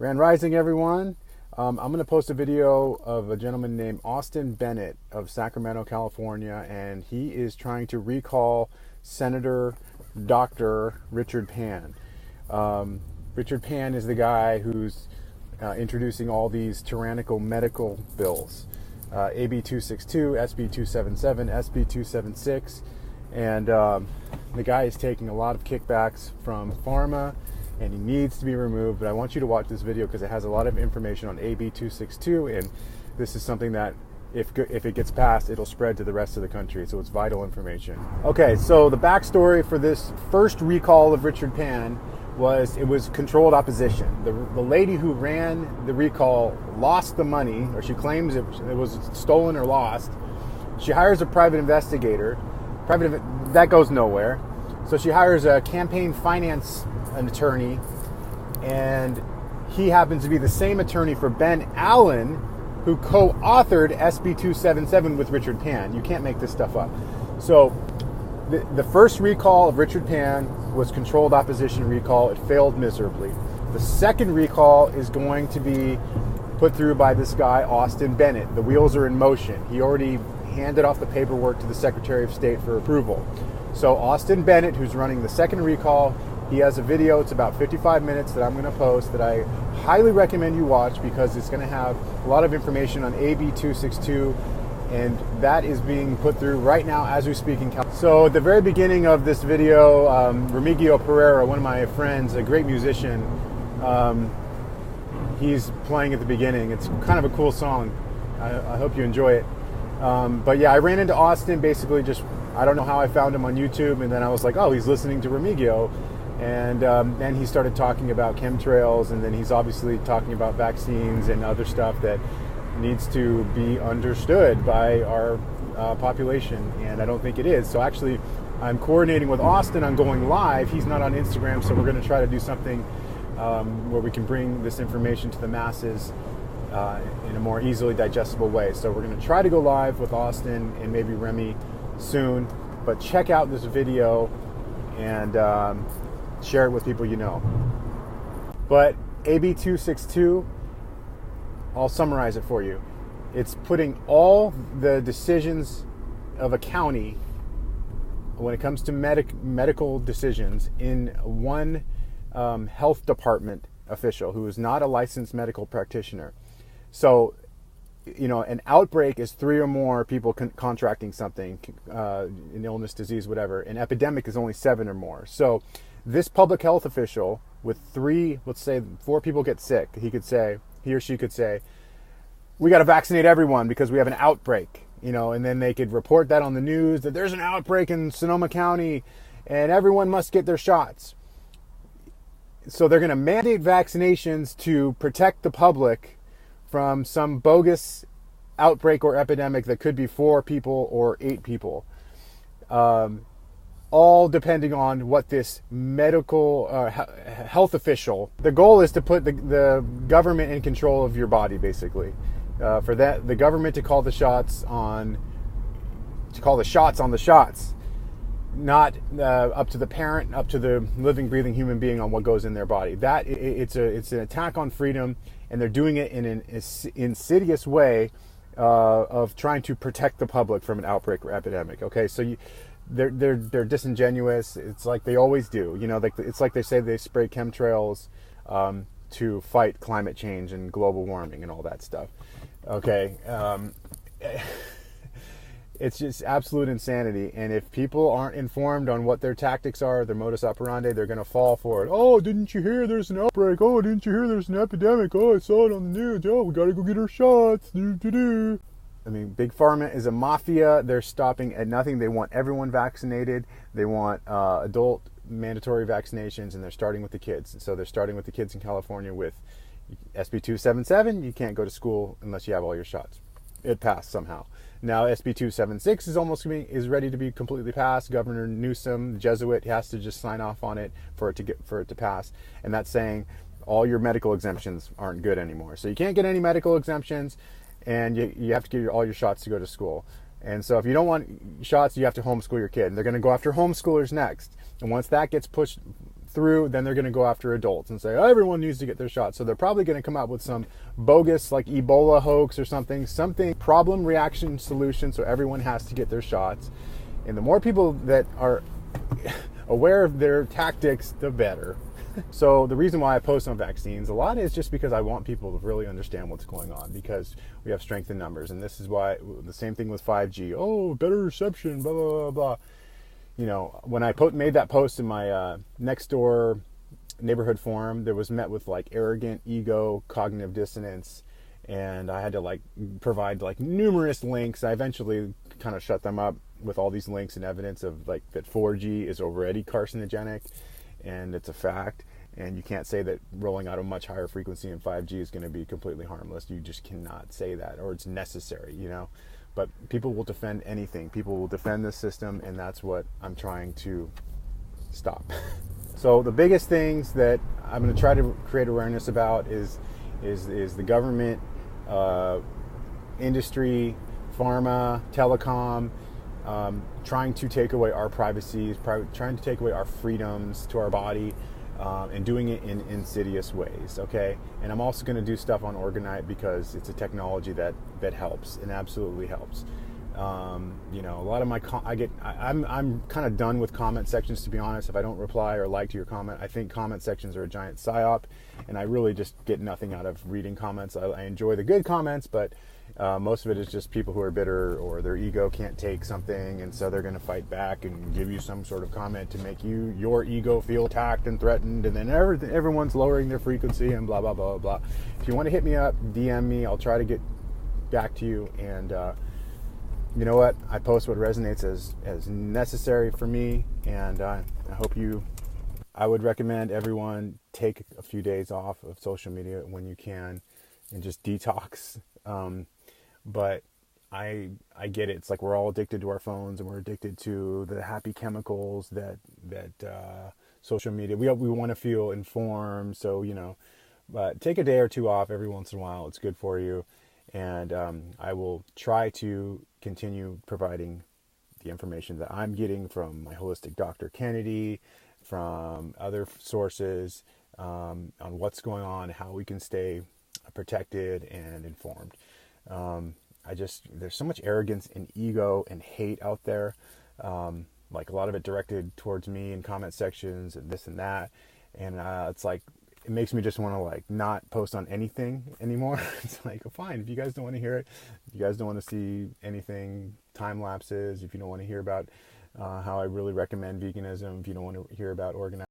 Grand Rising, everyone. I'm going to post a video of a gentleman named Austin Bennett of Sacramento, California, and he is trying to recall Senator Dr. Richard Pan. Richard Pan is the guy who's introducing all these tyrannical medical bills. AB262, SB277, SB276, and the guy is taking a lot of kickbacks from pharma, and he needs to be removed. But I want you to watch this video because it has a lot of information on AB262, and this is something that if it gets passed, it'll spread to the rest of the country, so it's vital information. Okay, so the backstory for this first recall of Richard Pan was it was controlled opposition. The lady who ran the recall lost the money, or she claims it was stolen or lost. She hires a private investigator. That goes nowhere. So she hires a campaign finance attorney, and he happens to be the same attorney for Ben Allen, who co-authored SB277 with Richard Pan. You can't make this stuff up. So the first recall of Richard Pan was controlled opposition recall. It failed miserably. The second recall is going to be put through by this guy, Austin Bennett. The wheels are in motion. He already handed off the paperwork to the Secretary of State for approval. So Austin Bennett, who's running the second recall, he has a video. It's about 55 minutes that I'm going to post that I highly recommend you watch because it's going to have a lot of information on AB262, and that is being put through right now as we speak in California. So at the very beginning of this video, Remigio Pereira, one of my friends, a great musician, he's playing at the beginning. It's kind of a cool song. I hope you enjoy it. But yeah, I ran into Austin basically just, I don't know how I found him on YouTube, and then I was like, oh, he's listening to Remigio. And then he started talking about chemtrails, and then he's obviously talking about vaccines and other stuff that needs to be understood by our population, and I don't think it is. So actually, I'm coordinating with Austin on going live. He's not on Instagram, so we're going to try to do something where we can bring this information to the masses in a more easily digestible way. So we're going to try to go live with Austin and maybe Remy soon, but check out this video and share it with people you know. But AB262, I'll summarize it for you. It's putting all the decisions of a county when it comes to medical decisions in one health department official who is not a licensed medical practitioner. So, you know, an outbreak is 3 or more people contracting something, an illness, disease, whatever. An epidemic is only 7 or more. So this public health official with 3, let's say 4 people get sick, he or she could say, we got to vaccinate everyone because we have an outbreak, you know, and then they could report that on the news that there's an outbreak in Sonoma County and everyone must get their shots. So they're going to mandate vaccinations to protect the public from some bogus outbreak or epidemic that could be 4 people or 8 people. All depending on what this medical health official, the goal is to put the government in control of your body, basically. For that, the government to call the shots on the shots, not up to the parent, up to the living, breathing human being on what goes in their body. That it's an attack on freedom, and they're doing it in an insidious way of trying to protect the public from an outbreak or epidemic. Okay, so they're disingenuous. It's like they always do. You know, it's like they say they spray chemtrails to fight climate change and global warming and all that stuff. Okay, it's just absolute insanity. And if people aren't informed on what their tactics are, their modus operandi, they're going to fall for it. Oh, didn't you hear there's an outbreak? Oh, didn't you hear there's an epidemic? Oh, I saw it on the news. Oh, we got to go get our shots. I mean, Big Pharma is a mafia. They're stopping at nothing. They want everyone vaccinated. They want adult mandatory vaccinations, and they're starting with the kids. So they're starting with the kids in California with SB277. You can't go to school unless you have all your shots. It passed somehow. Now SB276 is ready to be completely passed. Governor Newsom, the Jesuit, has to just sign off on it for it to pass, and that's saying all your medical exemptions aren't good anymore. So you can't get any medical exemptions, and you have to get all your shots to go to school. And so if you don't want shots, you have to homeschool your kid. And they're going to go after homeschoolers next. And once that gets pushed through, then they're going to go after adults and say, oh, everyone needs to get their shot. So they're probably going to come up with some bogus, like Ebola hoax or something problem reaction solution, so everyone has to get their shots. And the more people that are aware of their tactics, the better. So the reason why I post on vaccines a lot is just because I want people to really understand what's going on, because we have strength in numbers. And this is why the same thing with 5G. Oh, better reception, blah, blah, blah, blah. You know, when I made that post in my next door neighborhood forum, there was met with like arrogant ego, cognitive dissonance, and I had to like provide like numerous links. I eventually kind of shut them up with all these links and evidence of like that 4G is already carcinogenic, and it's a fact. And you can't say that rolling out a much higher frequency in 5G is going to be completely harmless. You just cannot say that, or it's necessary, you know. But people will defend anything. People will defend this system, and that's what I'm trying to stop. So the biggest things that I'm going to try to create awareness about is the government, industry, pharma, telecom, trying to take away our privacy, trying to take away our freedoms to our body, and doing it in insidious ways, okay? And I'm also going to do stuff on Orgonite because it's a technology that helps and absolutely helps. You know, a lot of my I'm kind of done with comment sections, to be honest. If I don't reply or like to your comment, I think comment sections are a giant psyop, and I really just get nothing out of reading comments. I enjoy the good comments, but most of it is just people who are bitter, or their ego can't take something, and so they're going to fight back and give you some sort of comment to make your ego feel attacked and threatened, and then everyone's lowering their frequency and blah, blah, blah, blah. If you want to hit me up, DM me. I'll try to get back to you, and you know what? I post what resonates as necessary for me, and I would recommend everyone take a few days off of social media when you can and just detox. But I get it. It's like we're all addicted to our phones, and we're addicted to the happy chemicals that social media. We want to feel informed, so you know. But take a day or two off every once in a while. It's good for you, and I will try to continue providing the information that I'm getting from my holistic Dr. Kennedy, from other sources, on what's going on, how we can stay protected and informed. There's so much arrogance and ego and hate out there, like a lot of it directed towards me in comment sections and this and that, and it's like it makes me just want to like not post on anything anymore. It's like, oh, fine, if you guys don't want to hear it, if you guys don't want to see anything, time lapses, if you don't want to hear about how I really recommend veganism, if you don't want to hear about organized